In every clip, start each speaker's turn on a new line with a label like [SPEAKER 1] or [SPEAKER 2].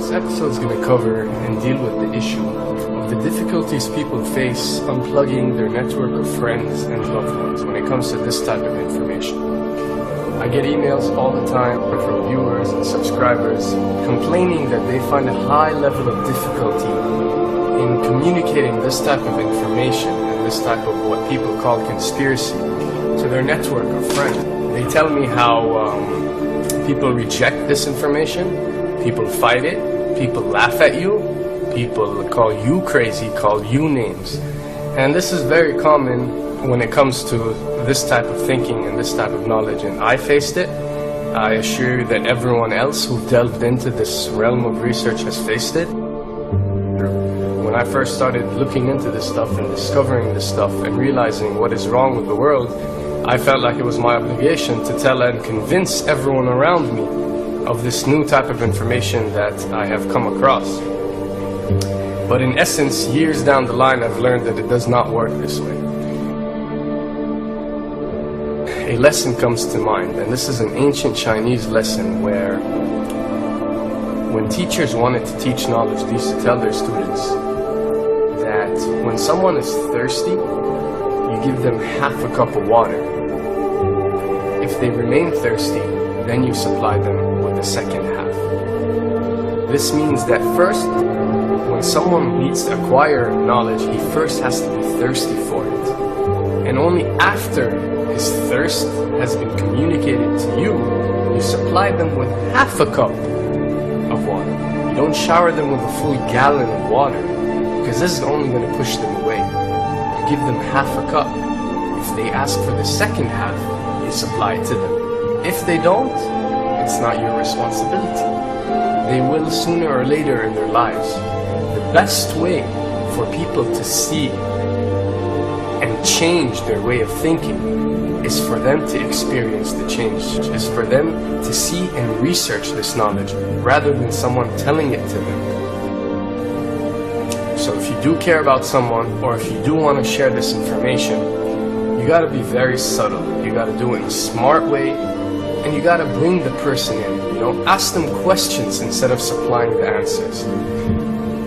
[SPEAKER 1] This episode is going to cover and deal with the issue of the difficulties people face unplugging their network of friends and loved ones when it comes to this type of information. I get emails all the time from viewers and subscribers complaining that they find a high level of difficulty in communicating this type of information and this type of what people call conspiracy to their network of friends. They tell me how people reject this information. People fight it, people laugh at you, people call you crazy, call you names. And this is very common when it comes to this type of thinking and this type of knowledge, and I faced it. I assure you that everyone else who delved into this realm of research has faced it. When I first started looking into this stuff and discovering this stuff and realizing what is wrong with the world, I felt like it was my obligation to tell and convince everyone around me of this new type of information that I have come across. But in essence, years down the line, I've learned that it does not work this way. A lesson comes to mind, and this is an ancient Chinese lesson where when teachers wanted to teach knowledge, they used to tell their students that when someone is thirsty, you give them half a cup of water. If they remain thirsty, then you supply them with the second half. This means that first, when someone needs to acquire knowledge, he first has to be thirsty for it. And only after his thirst has been communicated to you, you supply them with half a cup of water. You don't shower them with a full gallon of water, because this is only going to push them away. You give them half a cup. If they ask for the second half, you supply it to them. If they don't, it's not your responsibility. They will sooner or later in their lives. The best way for people to see and change their way of thinking is for them to experience the change, is for them to see and research this knowledge rather than someone telling it to them. So if you do care about someone, or if you do want to share this information, you got to be very subtle. You got to do it in a smart way, and you got to bring the person in. Ask them questions instead of supplying the answers.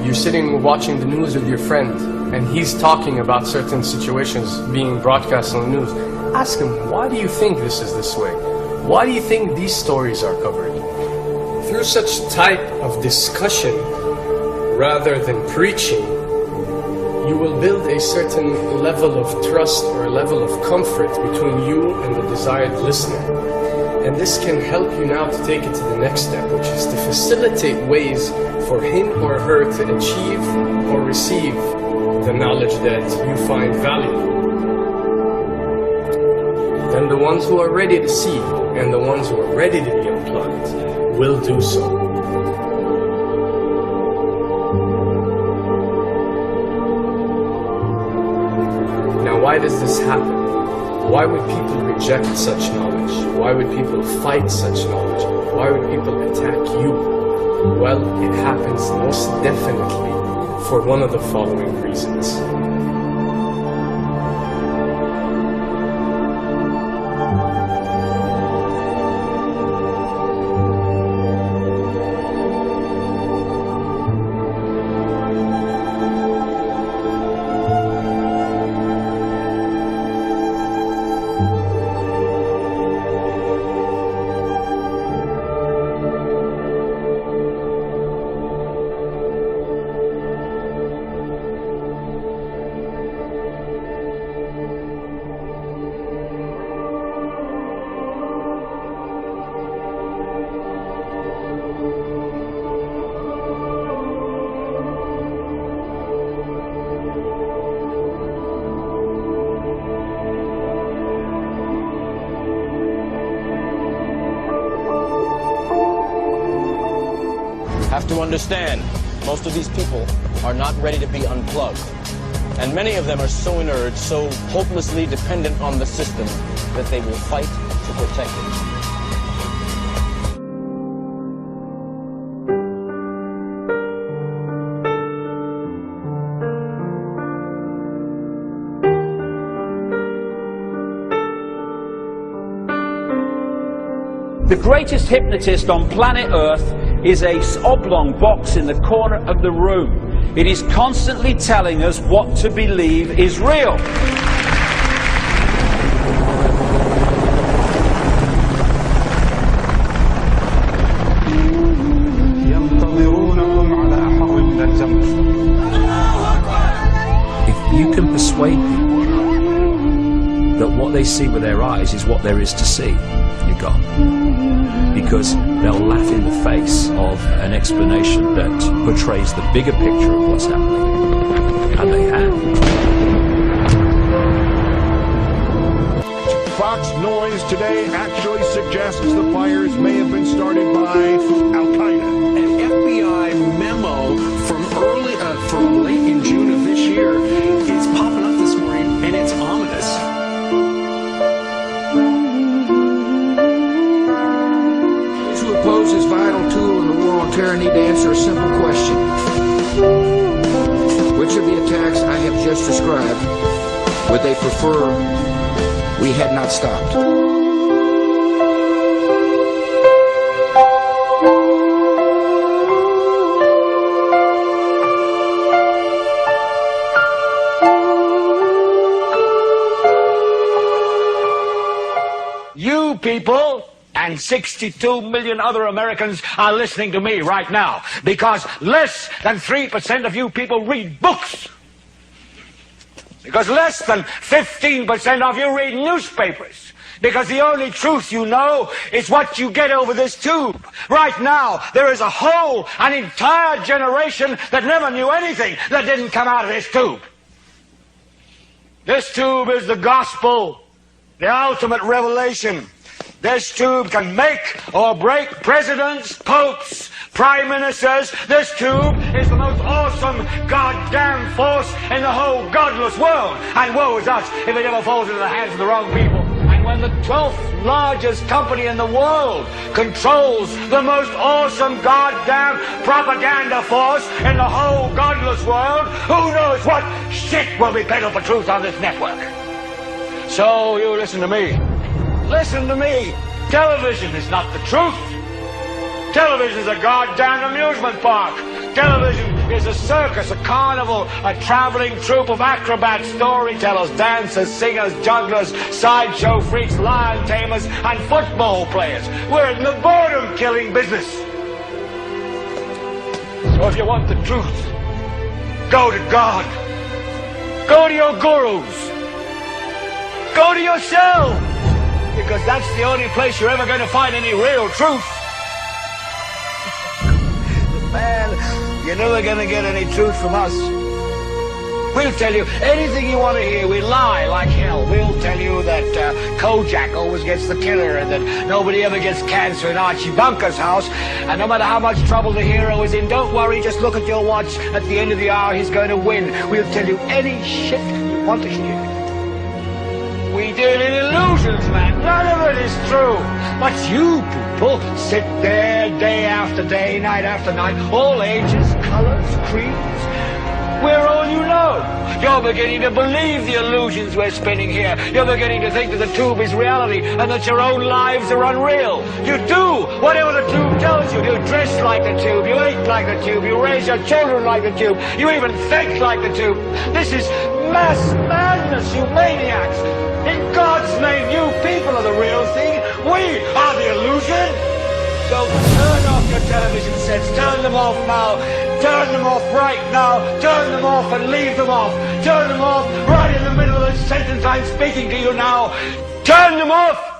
[SPEAKER 1] You're sitting watching the news with your friend, and he's talking about certain situations being broadcast on the news. Ask him, why do you think this is this way? Why do you think these stories are covered? Through such type of discussion, rather than preaching, you will build a certain level of trust or a level of comfort between you and the desired listener. And this can help you now to take it to the next step, which is to facilitate ways for him or her to achieve or receive the knowledge that you find valuable. Then the ones who are ready to see and the ones who are ready to be unplugged will do so. Why does this happen? Why would people reject such knowledge? Why would people fight such knowledge? Why would people attack you? Well, it happens most definitely for one of the following reasons.
[SPEAKER 2] Have to understand, most of these people are not ready to be unplugged. And many of them are so inert, so hopelessly dependent on the system, that they will fight to protect it.
[SPEAKER 3] The greatest hypnotist on planet Earth is a oblong box in the corner of the room. It is constantly telling us what to believe is real.
[SPEAKER 4] If you can persuade people that what they see with their eyes is what there is to see, you're gone. Because they'll laugh in the face of an explanation that portrays the bigger picture of what's happening. And they have.
[SPEAKER 5] Fox Noise today actually suggests the fires may have been started by Al-Qaeda.
[SPEAKER 6] An FBI memo from late in June of this year is popping up this morning, and it's ominous.
[SPEAKER 7] Those who oppose this vital tool in the war on terror need to answer a simple question. Which of the attacks I have just described would they prefer we had not stopped?
[SPEAKER 8] You people and 62 million other Americans are listening to me right now because less than 3% of you people read books. Because less than 15% of you read newspapers. Because the only truth you know is what you get over this tube. Right now, there is an entire generation that never knew anything that didn't come out of this tube. This tube is the gospel, the ultimate revelation. This tube can make or break presidents, popes, prime ministers. This tube is the most awesome goddamn force in the whole godless world. And woe is us if it ever falls into the hands of the wrong people. And when the 12th largest company in the world controls the most awesome goddamn propaganda force in the whole godless world, who knows what shit will be peddled for truth on this network. So you listen to me. Listen to me. Television is not the truth. Television is a goddamn amusement park. Television is a circus, a carnival, a traveling troupe of acrobats, storytellers, dancers, singers, jugglers, sideshow freaks, lion tamers, and football players. We're in the boredom-killing business. So if you want the truth, go to God. Go to your gurus. Go to yourself. Because that's the only place you're ever going to find any real truth. Man, you're never going to get any truth from us. We'll tell you anything you want to hear. We lie like hell. We'll tell you that Kojak always gets the killer and that nobody ever gets cancer in Archie Bunker's house. And no matter how much trouble the hero is in, don't worry, just look at your watch. At the end of the hour, he's going to win. We'll tell you any shit you want to hear. We deal in illusions, man. None of it is true. But you people sit there day after day, night after night, all ages, colors, creeds. We're all you know. You're beginning to believe the illusions we're spinning here. You're beginning to think that the tube is reality and that your own lives are unreal. You do whatever the tube tells you. You dress like the tube. You eat like the tube. You raise your children like the tube. You even think like the tube. This is mass madness, you maniacs. In God's name, you people are the real thing. We are the illusion. So turn off your television sets. Turn them off now. Turn them off right now. Turn them off and leave them off. Turn them off right in the middle of the sentence I'm speaking to you now. Turn them off.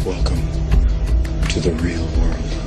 [SPEAKER 6] Welcome to the real world.